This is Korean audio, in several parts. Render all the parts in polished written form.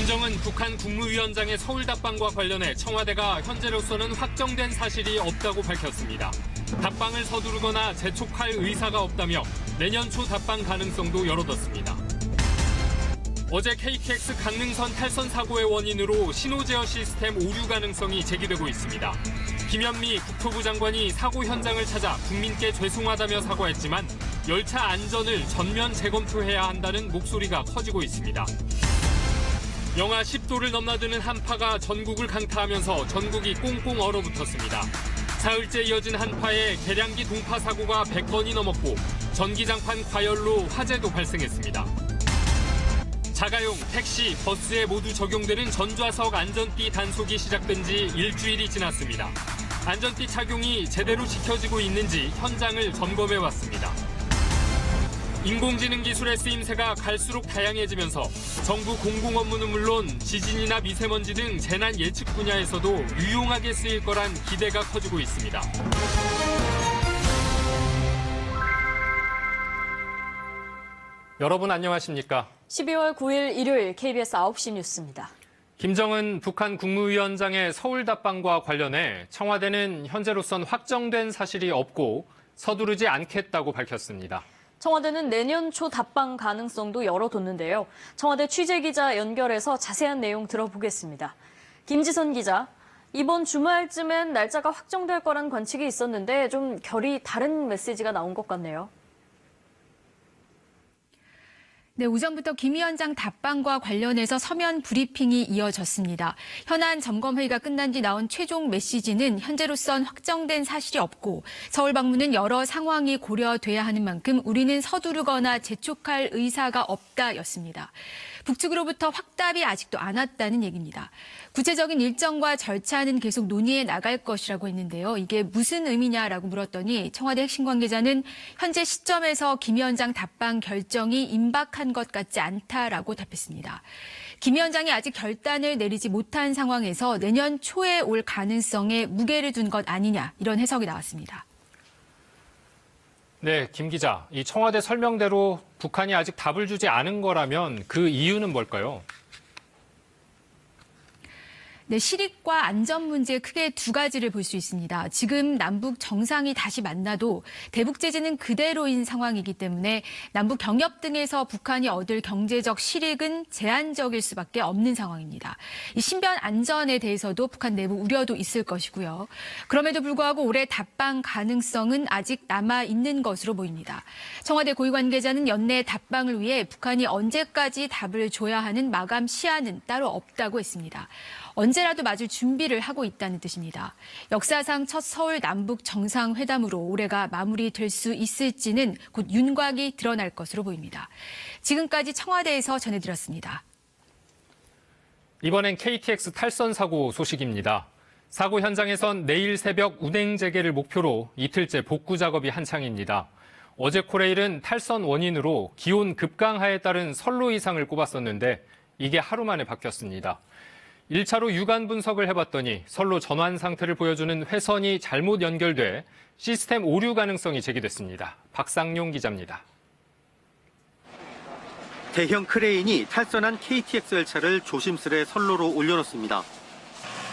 김정은 북한 국무위원장의 서울 답방과 관련해 청와대가 현재로서는 확정된 사실이 없다고 밝혔습니다. 답방을 서두르거나 재촉할 의사가 없다며 내년 초 답방 가능성도 열어뒀습니다. 어제 KTX 강릉선 탈선 사고의 원인으로 신호 제어 시스템 오류 가능성이 제기되고 있습니다. 김현미 국토부 장관이 사고 현장을 찾아 국민께 죄송하다며 사과했지만 열차 안전을 전면 재검토해야 한다는 목소리가 커지고 있습니다. 영하 10도를 넘나드는 한파가 전국을 강타하면서 전국이 꽁꽁 얼어붙었습니다. 사흘째 이어진 한파에 계량기 동파 사고가 100건이 넘었고 전기장판 과열로 화재도 발생했습니다. 자가용, 택시, 버스에 모두 적용되는 전좌석 안전띠 단속이 시작된 지 일주일이 지났습니다. 안전띠 착용이 제대로 지켜지고 있는지 현장을 점검해왔습니다. 인공지능 기술의 쓰임새가 갈수록 다양해지면서 정부 공공 업무는 물론 지진이나 미세먼지 등 재난 예측 분야에서도 유용하게 쓰일 거란 기대가 커지고 있습니다. 여러분 안녕하십니까? 12월 9일 일요일 KBS 9시 뉴스입니다. 김정은 북한 국무위원장의 서울 답방과 관련해 청와대는 현재로선 확정된 사실이 없고 서두르지 않겠다고 밝혔습니다. 청와대는 내년 초 답방 가능성도 열어뒀는데요. 청와대 취재기자 연결해서 자세한 내용 들어보겠습니다. 김지선 기자, 이번 주말쯤엔 날짜가 확정될 거란 관측이 있었는데 좀 결이 다른 메시지가 나온 것 같네요. 네, 오전부터 김 위원장 답방과 관련해서 서면 브리핑이 이어졌습니다. 현안 점검회의가 끝난 뒤 나온 최종 메시지는 현재로선 확정된 사실이 없고 서울 방문은 여러 상황이 고려돼야 하는 만큼 우리는 서두르거나 재촉할 의사가 없다였습니다. 북측으로부터 확답이 아직도 안 왔다는 얘기입니다. 구체적인 일정과 절차는 계속 논의해 나갈 것이라고 했는데요. 이게 무슨 의미냐라고 물었더니 청와대 핵심 관계자는 현재 시점에서 김 위원장 답방 결정이 임박한 것 같지 않다라고 답했습니다. 김 위원장이 아직 결단을 내리지 못한 상황에서 내년 초에 올 가능성에 무게를 둔 것 아니냐 이런 해석이 나왔습니다. 네, 김 기자. 이 청와대 설명대로 북한이 아직 답을 주지 않은 거라면 그 이유는 뭘까요? 네, 실익과 안전 문제 크게 두 가지를 볼 수 있습니다. 지금 남북 정상이 다시 만나도 대북 제재는 그대로인 상황이기 때문에 남북 경협 등에서 북한이 얻을 경제적 실익은 제한적일 수밖에 없는 상황입니다. 이 신변 안전에 대해서도 북한 내부 우려도 있을 것이고요. 그럼에도 불구하고 올해 답방 가능성은 아직 남아 있는 것으로 보입니다. 청와대 고위 관계자는 연내 답방을 위해 북한이 언제까지 답을 줘야 하는 마감 시한은 따로 없다고 했습니다. 언제라도 맞을 준비를 하고 있다는 뜻입니다. 역사상 첫 서울 남북 정상회담으로 올해가 마무리될 수 있을지는 곧 윤곽이 드러날 것으로 보입니다. 지금까지 청와대에서 전해드렸습니다. 이번엔 KTX 탈선 사고 소식입니다. 사고 현장에선 내일 새벽 운행 재개를 목표로 이틀째 복구 작업이 한창입니다. 어제 코레일은 탈선 원인으로 기온 급강하에 따른 선로 이상을 꼽았었는데 이게 하루 만에 바뀌었습니다. 1차로 유관 분석을 해봤더니 선로 전환 상태를 보여주는 회선이 잘못 연결돼 시스템 오류 가능성이 제기됐습니다. 박상용 기자입니다. 대형 크레인이 탈선한 KTX 열차를 조심스레 선로로 올려놓습니다.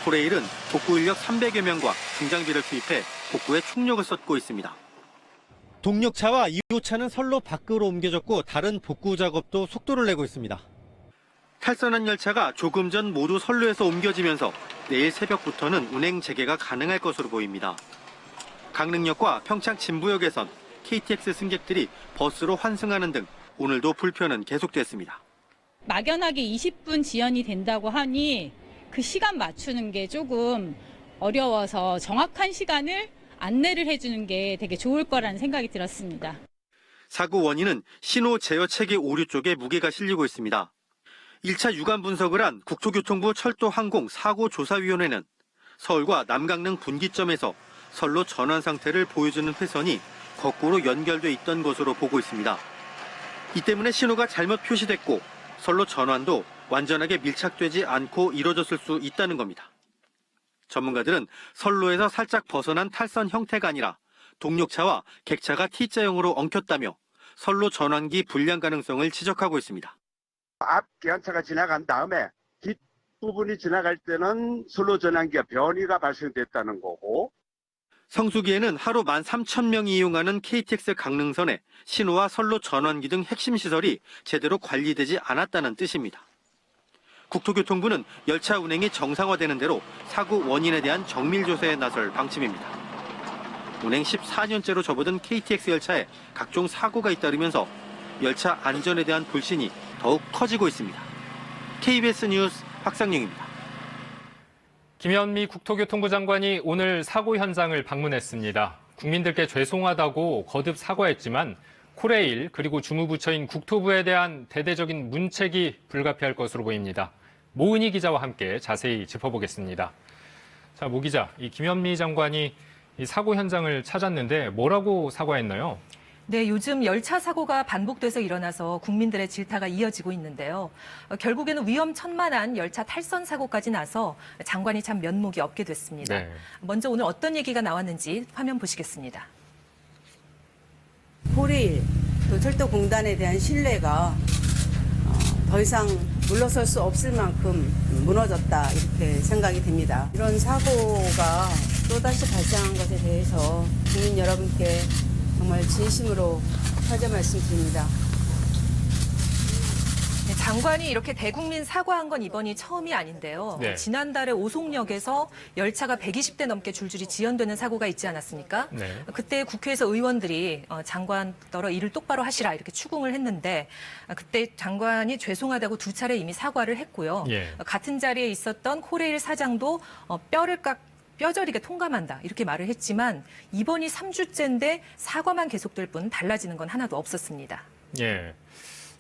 코레일은 복구 인력 300여 명과 중장비를 투입해 복구에 총력을 쏟고 있습니다. 동력차와 2호차는 선로 밖으로 옮겨졌고 다른 복구 작업도 속도를 내고 있습니다. 탈선한 열차가 조금 전 모두 선로에서 옮겨지면서 내일 새벽부터는 운행 재개가 가능할 것으로 보입니다. 강릉역과 평창 진부역에선 KTX 승객들이 버스로 환승하는 등 오늘도 불편은 계속됐습니다. 막연하게 20분 지연이 된다고 하니 그 시간 맞추는 게 조금 어려워서 정확한 시간을 안내를 해주는 게 되게 좋을 거라는 생각이 들었습니다. 사고 원인은 신호 제어 체계 오류 쪽에 무게가 실리고 있습니다. 1차 유관 분석을 한 국토교통부 철도항공사고조사위원회는 서울과 남강릉 분기점에서 선로 전환 상태를 보여주는 회선이 거꾸로 연결돼 있던 것으로 보고 있습니다. 이 때문에 신호가 잘못 표시됐고 선로 전환도 완전하게 밀착되지 않고 이뤄졌을 수 있다는 겁니다. 전문가들은 선로에서 살짝 벗어난 탈선 형태가 아니라 동력차와 객차가 T자형으로 엉켰다며 선로 전환기 불량 가능성을 지적하고 있습니다. 앞 기관차가 지나간 다음에 부분이 지나갈 때는 선로 전환기가 변이가 발생됐다는 거고, 성수기에는 하루 13,000명이 이용하는 KTX 강릉선에 신호와 선로 전환기 등 핵심 시설이 제대로 관리되지 않았다는 뜻입니다. 국토교통부는 열차 운행이 정상화되는 대로 사고 원인에 대한 정밀 조사에 나설 방침입니다. 운행 14년째로 접어든 KTX 열차에 각종 사고가 잇따르면서 열차 안전에 대한 불신이 더욱 커지고 있습니다. KBS 뉴스 박상용입니다. 김현미 국토교통부 장관이 오늘 사고 현장을 방문했습니다. 국민들께 죄송하다고 거듭 사과했지만 코레일 그리고 주무부처인 국토부에 대한 대대적인 문책이 불가피할 것으로 보입니다. 모은희 기자와 함께 자세히 짚어보겠습니다. 자, 모 기자, 이 김현미 장관이 이 사고 현장을 찾았는데 뭐라고 사과했나요? 네, 요즘 열차 사고가 반복돼서 일어나서 국민들의 질타가 이어지고 있는데요. 결국에는 위험천만한 열차 탈선 사고까지 나서 장관이 참 면목이 없게 됐습니다. 네. 먼저 오늘 어떤 얘기가 나왔는지 화면 보시겠습니다. 코레일, 또 철도공단에 대한 신뢰가 더 이상 물러설 수 없을 만큼 무너졌다 이렇게 생각이 됩니다. 이런 사고가 또다시 발생한 것에 대해서 국민 여러분께 정말 진심으로 사죄 말씀드립니다. 네, 장관이 이렇게 대국민 사과한 건 이번이 처음이 아닌데요. 네. 지난달에 오송역에서 열차가 120대 넘게 줄줄이 지연되는 사고가 있지 않았습니까? 네. 그때 국회에서 의원들이 장관더러 일을 똑바로 하시라 이렇게 추궁을 했는데 그때 장관이 죄송하다고 2차례 이미 사과를 했고요. 예. 같은 자리에 있었던 코레일 사장도 뼈저리게 통감한다 이렇게 말을 했지만 이번이 3주째인데 사과만 계속될 뿐 달라지는 건 하나도 없었습니다. 예.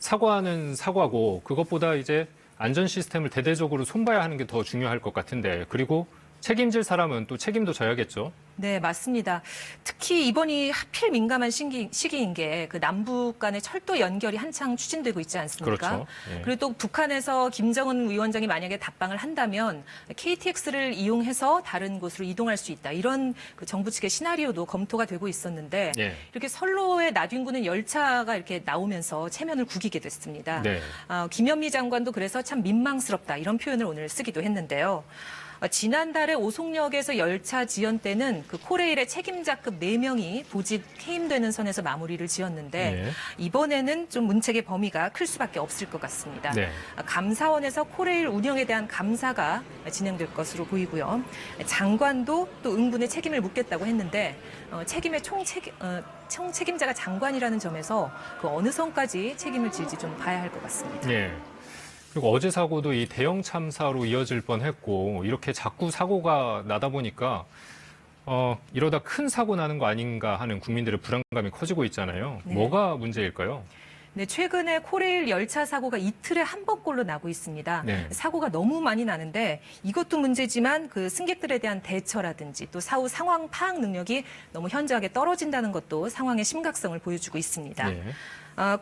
사과는 사과고 그것보다 이제 안전 시스템을 대대적으로 손봐야 하는 게 더 중요할 것 같은데 그리고 책임질 사람은 또 책임도 져야겠죠. 네, 맞습니다. 특히 이번이 하필 민감한 시기인 게 그 남북 간의 철도 연결이 한창 추진되고 있지 않습니까? 그렇죠. 예. 그리고 또 북한에서 김정은 위원장이 만약에 답방을 한다면 KTX를 이용해서 다른 곳으로 이동할 수 있다. 이런 그 정부 측의 시나리오도 검토가 되고 있었는데 예. 이렇게 선로에 나뒹구는 열차가 이렇게 나오면서 체면을 구기게 됐습니다. 네. 김현미 장관도 그래서 참 민망스럽다 이런 표현을 오늘 쓰기도 했는데요. 지난달에 오송역에서 열차 지연 때는 그 코레일의 책임자급 4명이 보직 해임되는 선에서 마무리를 지었는데 네. 이번에는 좀 문책의 범위가 클 수밖에 없을 것 같습니다. 네. 감사원에서 코레일 운영에 대한 감사가 진행될 것으로 보이고요. 장관도 또 응분의 책임을 묻겠다고 했는데 책임의 총책임자가 장관이라는 점에서 그 어느 선까지 책임을 질지 좀 봐야 할 것 같습니다. 예. 그리고 어제 사고도 이 대형 참사로 이어질 뻔했고 이렇게 자꾸 사고가 나다 보니까 이러다 큰 사고 나는 거 아닌가 하는 국민들의 불안감이 커지고 있잖아요. 네. 뭐가 문제일까요? 네, 최근에 코레일 열차 사고가 이틀에 한 번꼴로 나고 있습니다. 네. 사고가 너무 많이 나는데 이것도 문제지만 그 승객들에 대한 대처라든지 또 사후 상황 파악 능력이 너무 현저하게 떨어진다는 것도 상황의 심각성을 보여주고 있습니다. 예.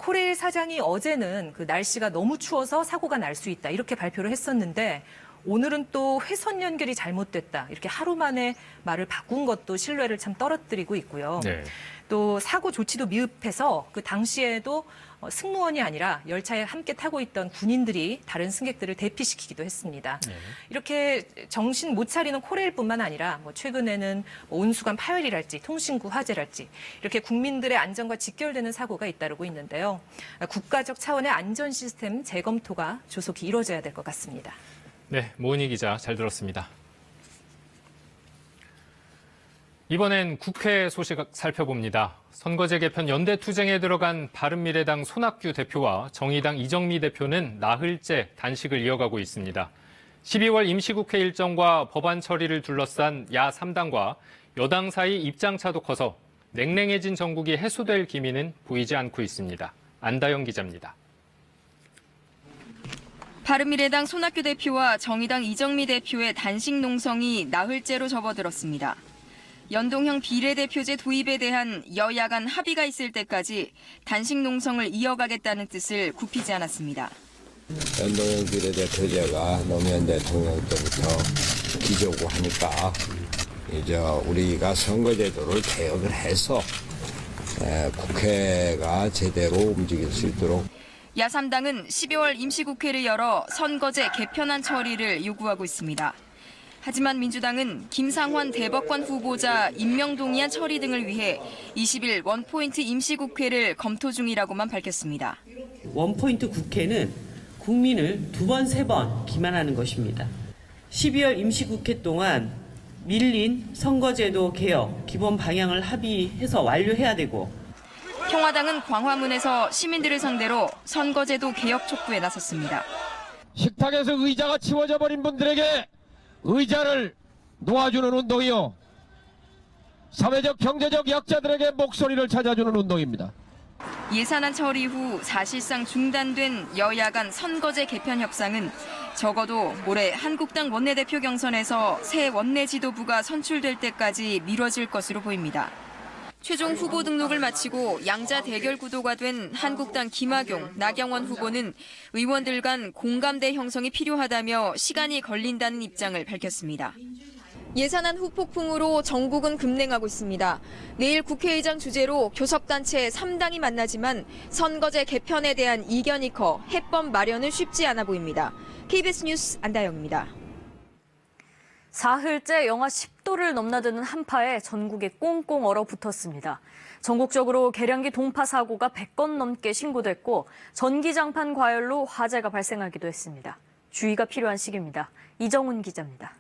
코레일 사장이 어제는 그 날씨가 너무 추워서 사고가 날 수 있다 이렇게 발표를 했었는데 오늘은 또 회선 연결이 잘못됐다 이렇게 하루 만에 말을 바꾼 것도 신뢰를 참 떨어뜨리고 있고요. 네. 또 사고 조치도 미흡해서 그 당시에도 승무원이 아니라 열차에 함께 타고 있던 군인들이 다른 승객들을 대피시키기도 했습니다. 네. 이렇게 정신 못 차리는 코레일뿐만 아니라 최근에는 온수관 파열이랄지 통신구 화재랄지 이렇게 국민들의 안전과 직결되는 사고가 잇따르고 있는데요. 국가적 차원의 안전 시스템 재검토가 조속히 이루어져야 될 것 같습니다. 네, 모은희 기자 잘 들었습니다. 이번엔 국회 소식 살펴봅니다. 선거제 개편 연대투쟁에 들어간 바른미래당 손학규 대표와 정의당 이정미 대표는 나흘째 단식을 이어가고 있습니다. 12월 임시국회 일정과 법안 처리를 둘러싼 야 3당과 여당 사이 입장차도 커서 냉랭해진 정국이 해소될 기미는 보이지 않고 있습니다. 안다영 기자입니다. 바른미래당 손학규 대표와 정의당 이정미 대표의 단식 농성이 나흘째로 접어들었습니다. 연동형 비례대표제 도입에 대한 여야 간 합의가 있을 때까지 단식 농성을 이어가겠다는 뜻을 굽히지 않았습니다. 연동형 비례대표제가 노무현 대통령 때부터 기조고 하니까 이제 우리가 선거제도를 개혁을 해서 국회가 제대로 움직일 수 있도록. 야3당은 12월 임시국회를 열어 선거제 개편안 처리를 요구하고 있습니다. 하지만 민주당은 김상환 대법관 후보자 임명동의안 처리 등을 위해 20일 원포인트 임시국회를 검토 중이라고만 밝혔습니다. 원포인트 국회는 국민을 2번, 3번 기만하는 것입니다. 12월 임시국회 동안 밀린 선거제도 개혁 기본 방향을 합의해서 완료해야 되고, 평화당은 광화문에서 시민들을 상대로 선거제도 개혁 촉구에 나섰습니다. 식탁에서 의자가 치워져 버린 분들에게 의자를 놓아주는 운동이요. 사회적 경제적 약자들에게 목소리를 찾아주는 운동입니다. 예산안 처리 후 사실상 중단된 여야 간 선거제 개편 협상은 적어도 올해 한국당 원내대표 경선에서 새 원내 지도부가 선출될 때까지 미뤄질 것으로 보입니다. 최종 후보 등록을 마치고 양자 대결 구도가 된 한국당 김학용, 나경원 후보는 의원들 간 공감대 형성이 필요하다며 시간이 걸린다는 입장을 밝혔습니다. 예산안 후폭풍으로 전국은 급냉하고 있습니다. 내일 국회의장 주재로 교섭단체 3당이 만나지만 선거제 개편에 대한 이견이 커 해법 마련은 쉽지 않아 보입니다. KBS 뉴스 안다영입니다. 사흘째 영하 10도를 넘나드는 한파에 전국이 꽁꽁 얼어붙었습니다. 전국적으로 계량기 동파 사고가 100건 넘게 신고됐고 전기장판 과열로 화재가 발생하기도 했습니다. 주의가 필요한 시기입니다. 이정훈 기자입니다.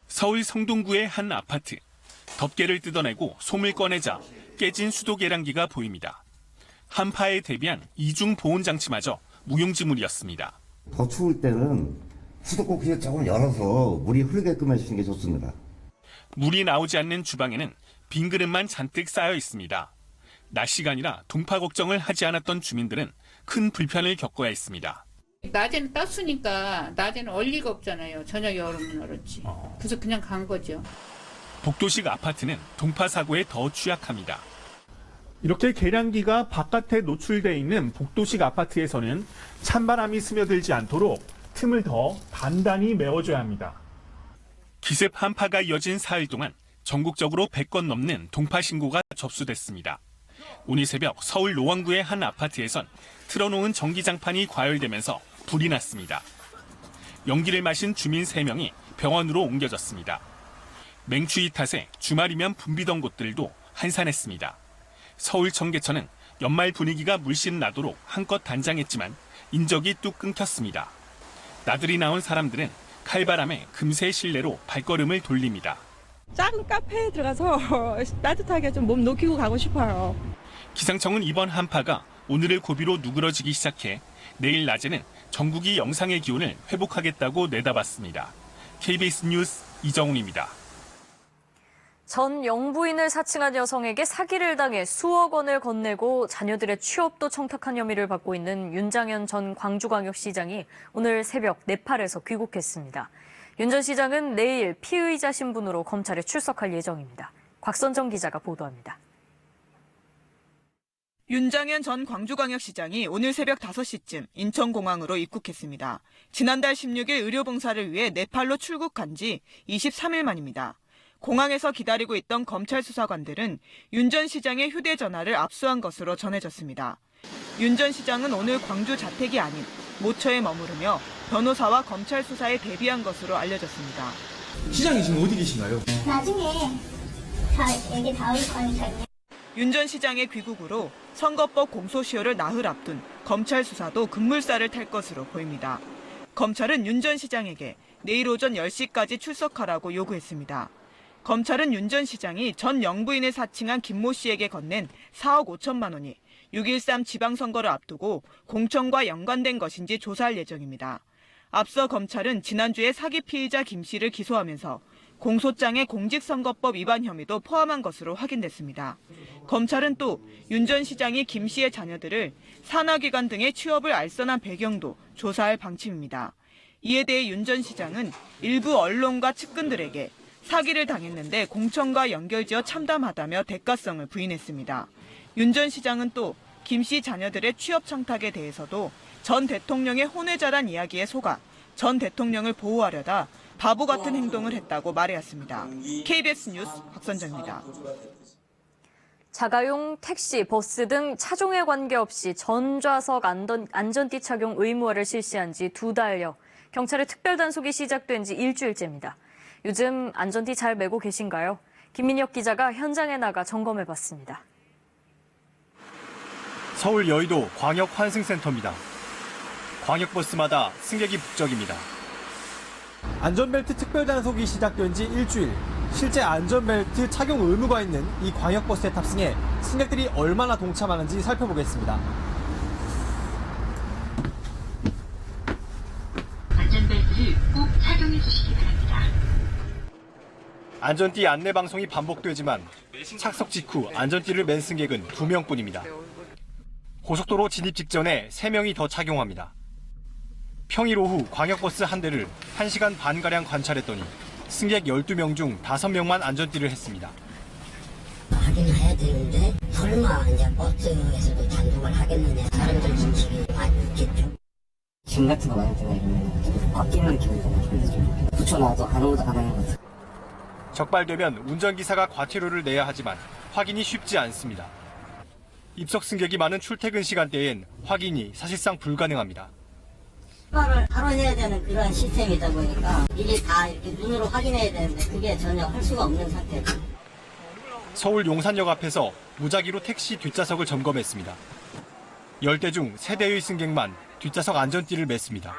서울 성동구의 한 아파트. 덮개를 뜯어내고 솜을 꺼내자 깨진 수도 계량기가 보입니다. 한파에 대비한 이중 보온 장치마저 무용지물이었습니다. 더 추울 때는 수도꼭지를 조금 열어서 물이 흐르게끔 해주시는 게 좋습니다. 물이 나오지 않는 주방에는 빈 그릇만 잔뜩 쌓여 있습니다. 낮 시간이라 동파 걱정을 하지 않았던 주민들은 큰 불편을 겪어야 했습니다. 낮에는 땄으니까 낮에는 얼 리가 없잖아요. 저녁에 얼으면 얼었지. 그래서 그냥 간 거죠. 복도식 아파트는 동파 사고에 더 취약합니다. 이렇게 계량기가 바깥에 노출돼 있는 복도식 아파트에서는 찬바람이 스며들지 않도록 틈을 더 단단히 메워줘야 합니다. 기습 한파가 이어진 사흘 동안 전국적으로 100건 넘는 동파 신고가 접수됐습니다. 오늘 새벽 서울 노원구의 한 아파트에선 틀어놓은 전기장판이 과열되면서 불이 났습니다. 연기를 마신 주민 3명이 병원으로 옮겨졌습니다. 맹추위 탓에 주말이면 붐비던 곳들도 한산했습니다. 서울 청계천은 연말 분위기가 물씬 나도록 한껏 단장했지만 인적이 뚝 끊겼습니다. 나들이 나온 사람들은 칼바람에 금세 실내로 발걸음을 돌립니다. 작은 카페에 들어가서 따뜻하게 좀 몸 녹이고 가고 싶어요. 기상청은 이번 한파가 오늘을 고비로 누그러지기 시작해 내일 낮에는 전국이 영상의 기온을 회복하겠다고 내다봤습니다. KBS 뉴스 이정훈입니다. 전 영부인을 사칭한 여성에게 사기를 당해 수억 원을 건네고 자녀들의 취업도 청탁한 혐의를 받고 있는 윤장현 전 광주광역시장이 오늘 새벽 네팔에서 귀국했습니다. 윤 전 시장은 내일 피의자 신분으로 검찰에 출석할 예정입니다. 곽선정 기자가 보도합니다. 윤장현 전 광주광역시장이 오늘 새벽 5시쯤 인천공항으로 입국했습니다. 지난달 16일 의료봉사를 위해 네팔로 출국한 지 23일 만입니다. 공항에서 기다리고 있던 검찰 수사관들은 윤 전 시장의 휴대전화를 압수한 것으로 전해졌습니다. 윤 전 시장은 오늘 광주 자택이 아닌 모처에 머무르며 변호사와 검찰 수사에 대비한 것으로 알려졌습니다. 시장이 지금 어디 계신가요? 나중에 얘기 다 올 거니까요. 윤 전 시장의 귀국으로 선거법 공소시효를 나흘 앞둔 검찰 수사도 급물살을 탈 것으로 보입니다. 검찰은 윤 전 시장에게 내일 오전 10시까지 출석하라고 요구했습니다. 검찰은 윤 전 시장이 전 영부인을 사칭한 김모 씨에게 건넨 4억 5천만 원이 6.13 지방선거를 앞두고 공천과 연관된 것인지 조사할 예정입니다. 앞서 검찰은 지난주에 사기 피의자 김 씨를 기소하면서 공소장에 공직선거법 위반 혐의도 포함한 것으로 확인됐습니다. 검찰은 또 윤 전 시장이 김 씨의 자녀들을 산하기관 등의 취업을 알선한 배경도 조사할 방침입니다. 이에 대해 윤 전 시장은 일부 언론과 측근들에게 사기를 당했는데 공천과 연결지어 참담하다며 대가성을 부인했습니다. 윤 전 시장은 또 김 씨 자녀들의 취업 청탁에 대해서도 전 대통령의 혼외자란 이야기에 속아 전 대통령을 보호하려다 바보 같은 행동을 했다고 말해왔습니다. KBS 뉴스 곽선정입니다. 자가용 택시, 버스 등 차종에 관계없이 전좌석 안전띠 착용 의무화를 실시한 지 2달여. 경찰의 특별 단속이 시작된 지 일주일째입니다. 요즘 안전띠 잘 매고 계신가요? 김민혁 기자가 현장에 나가 점검해봤습니다. 서울 여의도 광역환승센터입니다. 광역버스마다 승객이 북적입니다. 안전벨트 특별 단속이 시작된 지 일주일. 실제 안전벨트 착용 의무가 있는 이 광역버스에 탑승해 승객들이 얼마나 동참하는지 살펴보겠습니다. 안전벨트를 꼭 착용해 주시기 바랍니다. 안전띠 안내 방송이 반복되지만 착석 직후 안전띠를 맨 승객은 2명뿐입니다. 고속도로 진입 직전에 3명이 더 착용합니다. 평일 오후 광역버스 한 대를 1시간 반가량 관찰했더니 승객 12명 중 5명만 안전띠를 했습니다. 확인해야 되는데 설마 이제 버스에서도 단속을 하겠느냐. 사람들 인식이 많이 있겠죠. 짐 같은 거 많이 들어가면 꺾이는 기분이 붙여놔도 아무것도 안 하는 것 같아요. 적발되면 운전기사가 과태료를 내야 하지만 확인이 쉽지 않습니다. 입석 승객이 많은 출퇴근 시간대엔 확인이 사실상 불가능합니다. 바로 해야 되는 그런 시스템이다 보니까 이게 다 이렇게 눈으로 확인해야 되는데 그게 전혀 할 수가 없는 상태죠. 서울 용산역 앞에서 무작위로 택시 뒷좌석을 점검했습니다. 10대 중 3대의 승객만 뒷좌석 안전띠를 맸습니다.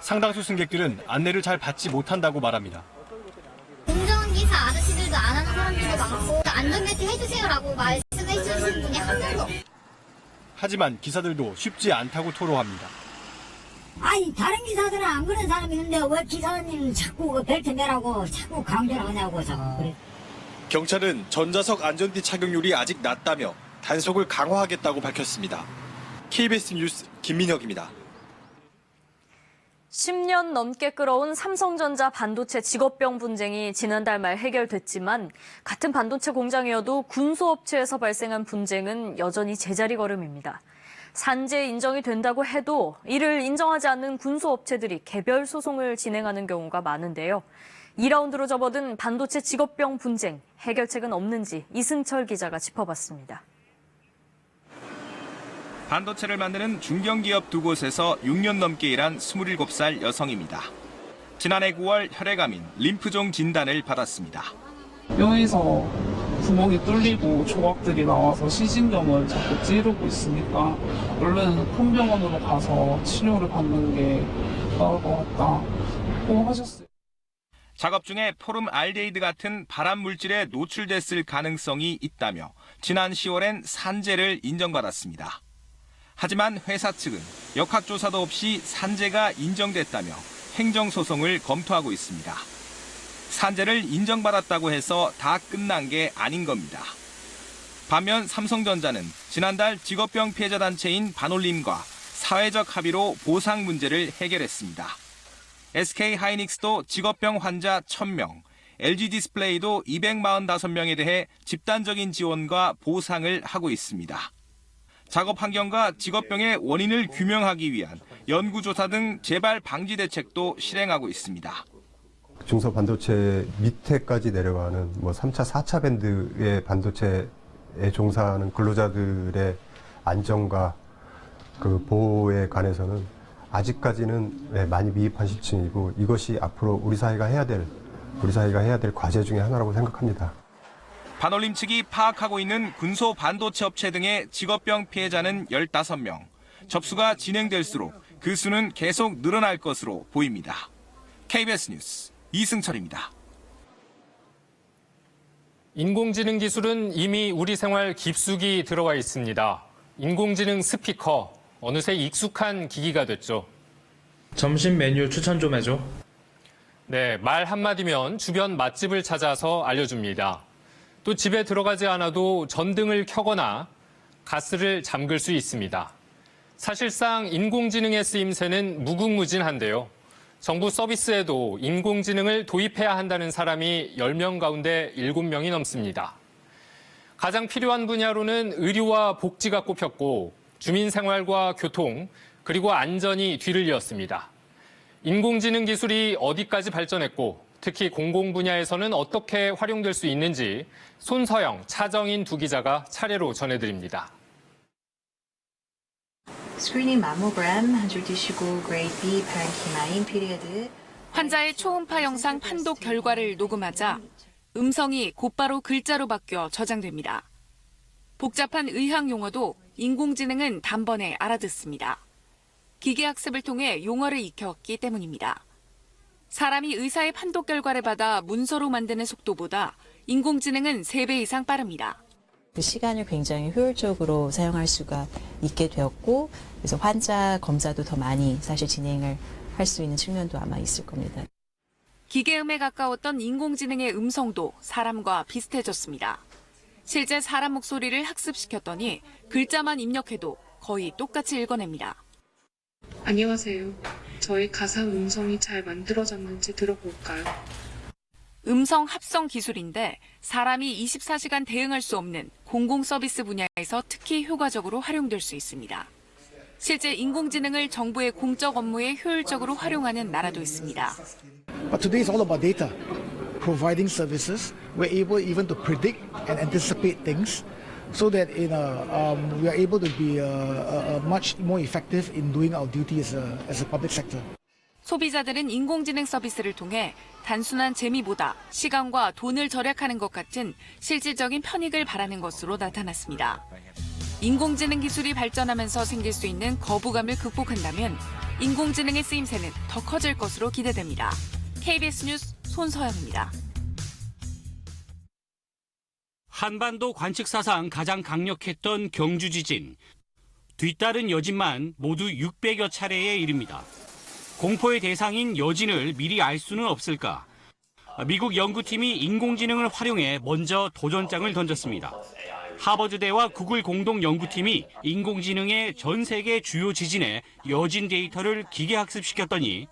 상당수 승객들은 안내를 잘 받지 못한다고 말합니다. 운전기사 아저씨들도 안 하는 사람들도 많고 안전벨트 해주세요라고 말씀해 주시는 분이 한 명도 없어요. 하지만 기사들도 쉽지 않다고 토로합니다. 아니 다른 기사들은 안 그런 사람이 있는데 왜 기사님 자꾸 그 벨트 매라고 자꾸 강조를 하냐고 자꾸. 경찰은 전좌석 안전띠 착용률이 아직 낮다며 단속을 강화하겠다고 밝혔습니다. KBS 뉴스 김민혁입니다. 10년 넘게 끌어온 삼성전자 반도체 직업병 분쟁이 지난달 말 해결됐지만 같은 반도체 공장이어도 군소업체에서 발생한 분쟁은 여전히 제자리 걸음입니다. 산재 인정이 된다고 해도 이를 인정하지 않는 군소업체들이 개별 소송을 진행하는 경우가 많은데요. 2라운드로 접어든 반도체 직업병 분쟁, 해결책은 없는지 이승철 기자가 짚어봤습니다. 반도체를 만드는 중견기업 2곳에서 6년 넘게 일한 27살 여성입니다. 지난해 9월 혈액암인 림프종 진단을 받았습니다. 뼈에서 구멍이 뚫리고 조각들이 나와서 시신경을 자꾸 찌르고 있으니까 얼른 큰 병원으로 가서 치료를 받는 게 나을 것 같다고 하셨어요. 작업 중에 포름 알데히드 같은 발암 물질에 노출됐을 가능성이 있다며 지난 10월엔 산재를 인정받았습니다. 하지만 회사 측은 역학조사도 없이 산재가 인정됐다며 행정소송을 검토하고 있습니다. 산재를 인정받았다고 해서 다 끝난 게 아닌 겁니다. 반면 삼성전자는 지난달 직업병 피해자 단체인 반올림과 사회적 합의로 보상 문제를 해결했습니다. SK하이닉스도 직업병 환자 1000명, LG디스플레이도 245명에 대해 집단적인 지원과 보상을 하고 있습니다. 작업 환경과 직업병의 원인을 규명하기 위한 연구조사 등 재발 방지 대책도 실행하고 있습니다. 중소반도체 밑에까지 내려가는 3차, 4차 밴드의 반도체에 종사하는 근로자들의 안전과 그 보호에 관해서는 아직까지는 많이 미흡한 시점이고 이것이 앞으로 우리 사회가 해야 될 과제 중에 하나라고 생각합니다. 반올림 측이 파악하고 있는 군소 반도체 업체 등의 직업병 피해자는 15명. 접수가 진행될수록 그 수는 계속 늘어날 것으로 보입니다. KBS 뉴스 이승철입니다. 인공지능 기술은 이미 우리 생활 깊숙이 들어와 있습니다. 인공지능 스피커, 어느새 익숙한 기기가 됐죠. 점심 메뉴 추천 좀 해줘. 네, 말 한마디면 주변 맛집을 찾아서 알려줍니다. 또 집에 들어가지 않아도 전등을 켜거나 가스를 잠글 수 있습니다. 사실상 인공지능의 쓰임새는 무궁무진한데요. 정부 서비스에도 인공지능을 도입해야 한다는 사람이 10명 가운데 7명이 넘습니다. 가장 필요한 분야로는 의료와 복지가 꼽혔고 주민생활과 교통, 그리고 안전이 뒤를 이었습니다. 인공지능 기술이 어디까지 발전했고 특히 공공 분야에서는 어떻게 활용될 수 있는지 손서영, 차정인 두 기자가 차례로 전해드립니다. 스크리닝 마모그램 한 줄 드시고 그레이드 B 파렌키마인 피리어드. 환자의 초음파 영상 판독 결과를 녹음하자 음성이 곧바로 글자로 바뀌어 저장됩니다. 복잡한 의학 용어도 인공지능은 단번에 알아듣습니다. 기계학습을 통해 용어를 익혔기 때문입니다. 사람이 의사의 판독 결과를 받아 문서로 만드는 속도보다 인공지능은 3배 이상 빠릅니다. 그 시간을 굉장히 효율적으로 사용할 수가 있게 되었고, 그래서 환자 검사도 더 많이 사실 진행을 할 수 있는 측면도 아마 있을 겁니다. 기계음에 가까웠던 인공지능의 음성도 사람과 비슷해졌습니다. 실제 사람 목소리를 학습시켰더니 글자만 입력해도 거의 똑같이 읽어냅니다. 안녕하세요. 저희 가상 음성이 잘 만들어졌는지 들어볼까요? 음성 합성 기술인데 사람이 24시간 대응할 수 없는 공공 서비스 분야에서 특히 효과적으로 활용될 수 있습니다. 실제 인공지능을 정부의 공적 업무에 효율적으로 활용하는 나라도 있습니다. But today is all about data. Providing services, we're able even to predict and anticipate things, so that we are able to be much more effective in doing our duty as a public sector. 소비자들은 인공지능 서비스를 통해 단순한 재미보다 시간과 돈을 절약하는 것 같은 실질적인 편익을 바라는 것으로 나타났습니다. 인공지능 기술이 발전하면서 생길 수 있는 거부감을 극복한다면 인공지능의 쓰임새는 더 커질 것으로 기대됩니다. KBS 뉴스 손서영입니다. 한반도 관측 사상 가장 강력했던 경주 지진. 뒤따른 여진만 모두 600여 차례에 이릅니다. 공포의 대상인 여진을 미리 알 수는 없을까? 미국 연구팀이 인공지능을 활용해 먼저 도전장을 던졌습니다. 하버드대와 구글 공동 연구팀이 인공지능의 전 세계 주요 지진의 여진 데이터를 기계학습시켰더니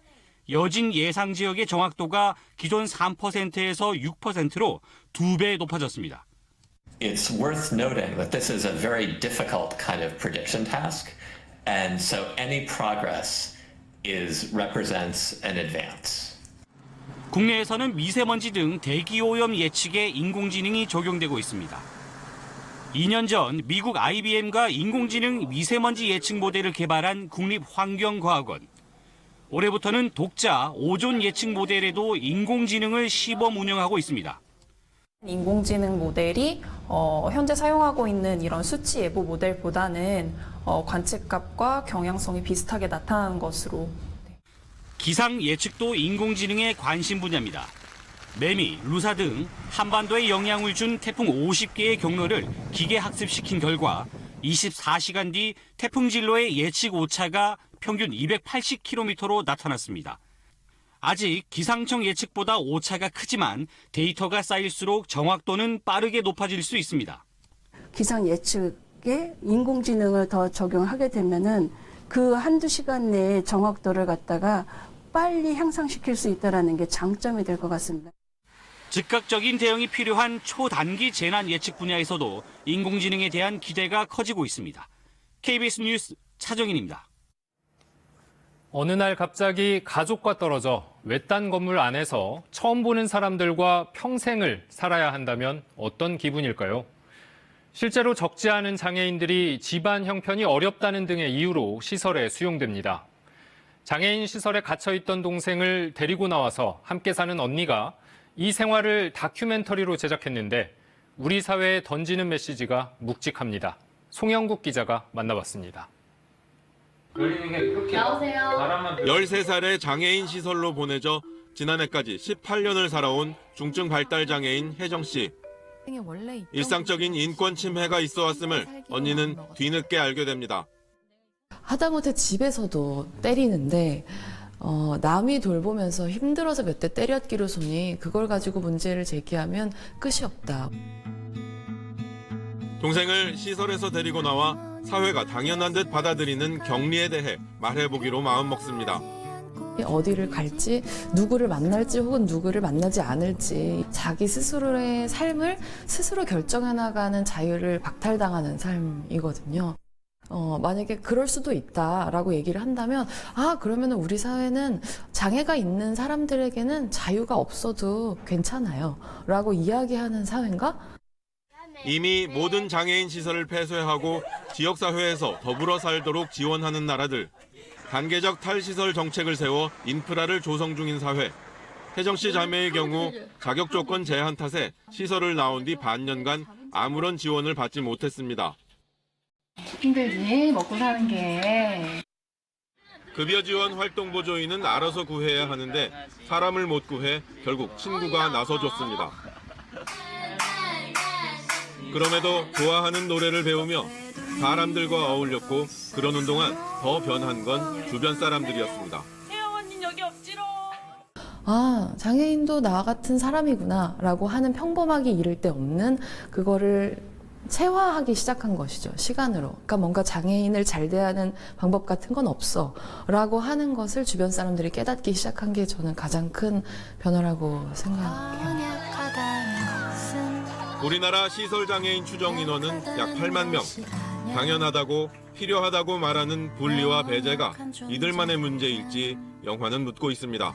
여진 예상 지역의 정확도가 기존 3%에서 6%로 2배 높아졌습니다. It's worth noting that this is a very difficult kind of prediction task, and so any progress represents an advance. 국내에서는 미세먼지 등 대기오염 예측에 인공지능이 적용되고 있습니다. 2년 전 미국 IBM과 인공지능 미세먼지 예측 모델을 개발한 국립환경과학원. 올해부터는 독자 오존 예측 모델에도 인공지능을 시범 운영하고 있습니다. 인공지능 모델이 현재 사용하고 있는 이런 수치 예보 모델보다는 관측값과 경향성이 비슷하게 나타나는 것으로. 기상 예측도 인공지능의 관심 분야입니다. 매미, 루사 등 한반도에 영향을 준 태풍 50개의 경로를 기계 학습시킨 결과 24시간 뒤 태풍 진로의 예측 오차가 평균 280km로 나타났습니다. 아직 기상청 예측보다 오차가 크지만 데이터가 쌓일수록 정확도는 빠르게 높아질 수 있습니다. 기상 예측에 인공지능을 더 적용하게 되면은 그 한두 시간 내에 정확도를 갖다가 빨리 향상시킬 수 있다는 게 장점이 될 것 같습니다. 즉각적인 대응이 필요한 초단기 재난 예측 분야에서도 인공지능에 대한 기대가 커지고 있습니다. KBS 뉴스 차정인입니다. 어느 날 갑자기 가족과 떨어져 외딴 건물 안에서 처음 보는 사람들과 평생을 살아야 한다면 어떤 기분일까요? 실제로 적지 않은 장애인들이 집안 형편이 어렵다는 등의 이유로 시설에 수용됩니다. 장애인 시설에 갇혀있던 동생을 데리고 나와서 함께 사는 언니가 이 생활을 다큐멘터리로 제작했는데 우리 사회에 던지는 메시지가 묵직합니다. 송영국 기자가 만나봤습니다. 13살의 장애인 시설로 보내져 지난해까지 18년을 살아온 중증 발달 장애인 혜정 씨. 일상적인 인권 침해가 있어 왔음을 언니는 뒤늦게 알게 됩니다. 하다못해 집에서도 때리는데 남이 돌보면서 힘들어서 몇 대 때렸기로서니 그걸 가지고 문제를 제기하면 끝이 없다. 동생을 시설에서 데리고 나와 사회가 당연한 듯 받아들이는 격리에 대해 말해보기로 마음먹습니다. 어디를 갈지, 누구를 만날지 혹은 누구를 만나지 않을지 자기 스스로의 삶을 스스로 결정해 나가는 자유를 박탈당하는 삶이거든요. 만약에 그럴 수도 있다라고 얘기를 한다면, 그러면 우리 사회는 장애가 있는 사람들에게는 자유가 없어도 괜찮아요. 라고 이야기하는 사회인가? 이미 모든 장애인 시설을 폐쇄하고 지역사회에서 더불어 살도록 지원하는 나라들, 단계적 탈시설 정책을 세워 인프라를 조성 중인 사회, 혜정씨 자매의 경우 자격 조건 제한 탓에 시설을 나온 뒤 반년간 아무런 지원을 받지 못했습니다. 힘들지, 먹고 사는 게. 급여 지원 활동 보조인은 알아서 구해야 하는데 사람을 못 구해 결국 친구가 나서줬습니다. 그럼에도 좋아하는 노래를 배우며 사람들과 어울렸고 그러는 동안 더 변한 건 주변 사람들이었습니다. 장애인도 나와 같은 사람이구나 라고 하는 평범하기 이를 데 없는 그거를 체화하기 시작한 것이죠. 시간으로. 그러니까 뭔가 장애인을 잘 대하는 방법 같은 건 없어 라고 하는 것을 주변 사람들이 깨닫기 시작한 게 저는 가장 큰 변화라고 생각해요. 우리나라 시설장애인 추정 인원은 약 8만 명. 당연하다고 필요하다고 말하는 분리와 배제가 이들만의 문제일지 영화는 묻고 있습니다.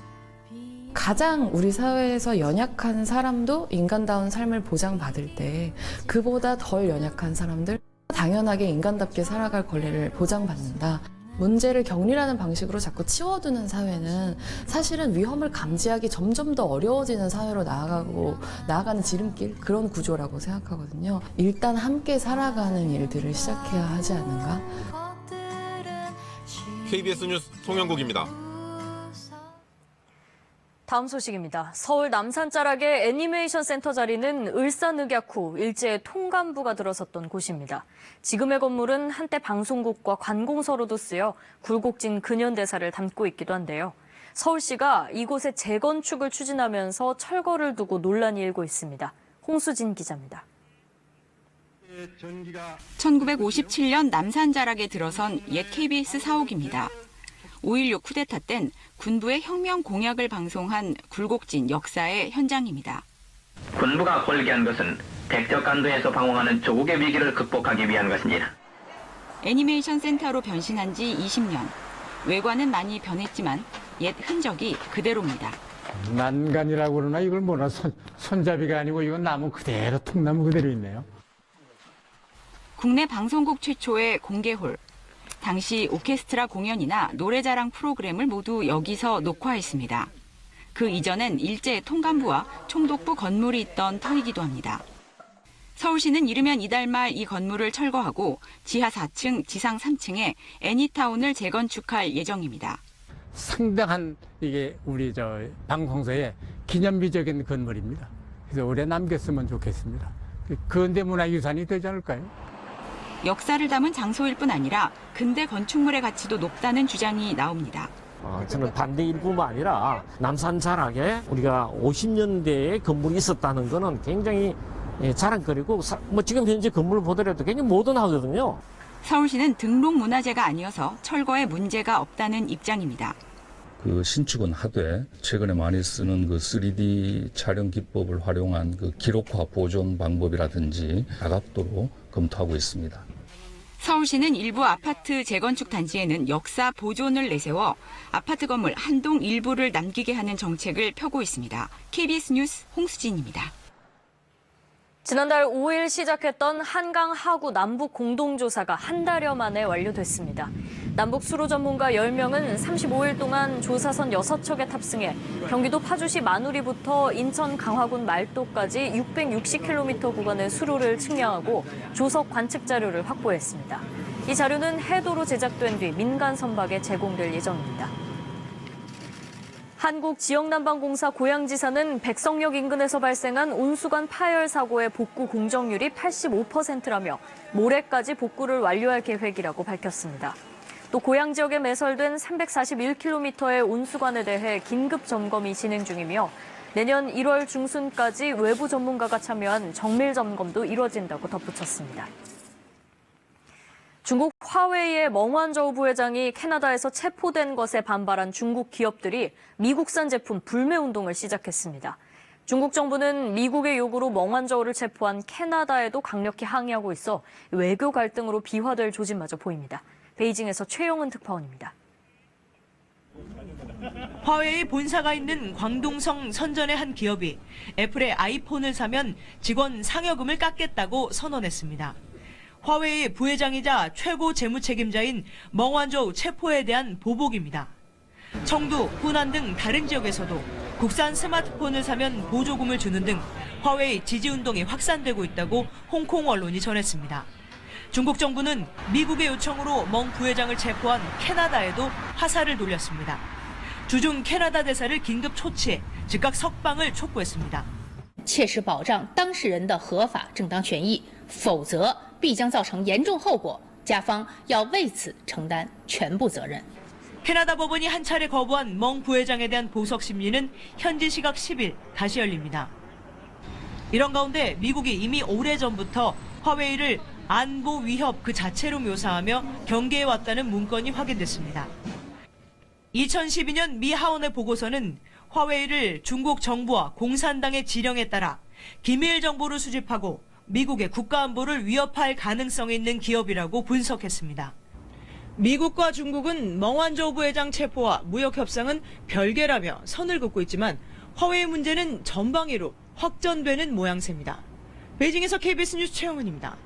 가장 우리 사회에서 연약한 사람도 인간다운 삶을 보장받을 때 그보다 덜 연약한 사람들 당연하게 인간답게 살아갈 권리를 보장받는다. 문제를 격리라는 방식으로 자꾸 치워두는 사회는 사실은 위험을 감지하기 점점 더 어려워지는 사회로 나아가는 지름길, 그런 구조라고 생각하거든요. 일단 함께 살아가는 일들을 시작해야 하지 않은가? KBS 뉴스 송영국입니다. 다음 소식입니다. 서울 남산자락의 애니메이션 센터 자리는 을사늑약 후 일제의 통감부가 들어섰던 곳입니다. 지금의 건물은 한때 방송국과 관공서로도 쓰여 굴곡진 근현대사를 담고 있기도 한데요. 서울시가 이곳의 재건축을 추진하면서 철거를 두고 논란이 일고 있습니다. 홍수진 기자입니다. 1957년 남산자락에 들어선 옛 KBS 사옥입니다. 5.16 쿠데타 땐 군부의 혁명 공약을 방송한 굴곡진 역사의 현장입니다. 군부가 홀게한 것은 백적간도에서 방황하는 조국의 위기를 극복하기 위한 것입니다. 애니메이션 센터로 변신한 지 20년. 외관은 많이 변했지만 옛 흔적이 그대로입니다. 난간이라고 그러나 이걸 뭐나 손잡이가 아니고 이건 나무 그대로 통나무 그대로 있네요. 국내 방송국 최초의 공개홀. 당시 오케스트라 공연이나 노래자랑 프로그램을 모두 여기서 녹화했습니다. 그 이전엔 일제 통감부와 총독부 건물이 있던 터이기도 합니다. 서울시는 이르면 이달 말 이 건물을 철거하고 지하 4층, 지상 3층에 애니타운을 재건축할 예정입니다. 상당한 이게 우리 방송사의 기념비적인 건물입니다. 그래서 오래 남겼으면 좋겠습니다. 근대문화유산이 되지 않을까요? 역사를 담은 장소일 뿐 아니라 근대 건축물의 가치도 높다는 주장이 나옵니다. 저는 반대 일뿐만 아니라 남산자락에 우리가 50년대에 건물이 있었다는 것은 굉장히 자랑거리고 지금 현재 건물을 보더라도 굉장히 모던하거든요. 서울시는 등록 문화재가 아니어서 철거에 문제가 없다는 입장입니다. 그 신축은 하되 최근에 많이 쓰는 그 3D 촬영 기법을 활용한 그 기록화 보존 방법이라든지 다각도로 검토하고 있습니다. 서울시는 일부 아파트 재건축 단지에는 역사 보존을 내세워 아파트 건물 한 동 일부를 남기게 하는 정책을 펴고 있습니다. KBS 뉴스 홍수진입니다. 지난달 5일 시작했던 한강 하구 남북 공동조사가 한 달여 만에 완료됐습니다. 남북 수로 전문가 10명은 35일 동안 조사선 6척에 탑승해 경기도 파주시 마누리부터 인천 강화군 말도까지 660km 구간의 수로를 측량하고 조석 관측 자료를 확보했습니다. 이 자료는 해도로 제작된 뒤 민간 선박에 제공될 예정입니다. 한국지역난방공사 고양지사는 백성역 인근에서 발생한 온수관 파열 사고의 복구 공정률이 85%라며 모레까지 복구를 완료할 계획이라고 밝혔습니다. 또 고양 지역에 매설된 341km의 온수관에 대해 긴급 점검이 진행 중이며 내년 1월 중순까지 외부 전문가가 참여한 정밀 점검도 이뤄진다고 덧붙였습니다. 중국 화웨이의 멍완저우 부회장이 캐나다에서 체포된 것에 반발한 중국 기업들이 미국산 제품 불매 운동을 시작했습니다. 중국 정부는 미국의 요구로 멍완저우를 체포한 캐나다에도 강력히 항의하고 있어 외교 갈등으로 비화될 조짐마저 보입니다. 베이징에서 최용은 특파원입니다. 화웨이 본사가 있는 광동성 선전의 한 기업이 애플의 아이폰을 사면 직원 상여금을 깎겠다고 선언했습니다. 화웨이 부회장이자 최고 재무 책임자인 멍완저우 체포에 대한 보복입니다. 청두, 후난 등 다른 지역에서도 국산 스마트폰을 사면 보조금을 주는 등 화웨이 지지운동이 확산되고 있다고 홍콩 언론이 전했습니다. 중국 정부는 미국의 요청으로 멍 부회장을 체포한 캐나다에도 화살을 돌렸습니다. 주중 캐나다 대사를 긴급 초치해 즉각 석방을 촉구했습니다. 切实保障当事人的合法正当权益，否则必将造成严重后果，加方要为此承担全部责任。 캐나다 법원이 한 차례 거부한 멍 부회장에 대한 보석 심리는 현지 시각 10일 다시 열립니다. 이런 가운데 미국이 이미 오래전부터 화웨이를 안보 위협 그 자체로 묘사하며 경계해왔다는 문건이 확인됐습니다. 2012년 미 하원의 보고서는 화웨이를 중국 정부와 공산당의 지령에 따라 기밀 정보를 수집하고 미국의 국가안보를 위협할 가능성이 있는 기업이라고 분석했습니다. 미국과 중국은 멍완저우 부회장 체포와 무역 협상은 별개라며 선을 긋고 있지만 화웨이 문제는 전방위로 확전되는 모양새입니다. 베이징에서 KBS 뉴스 최영은입니다.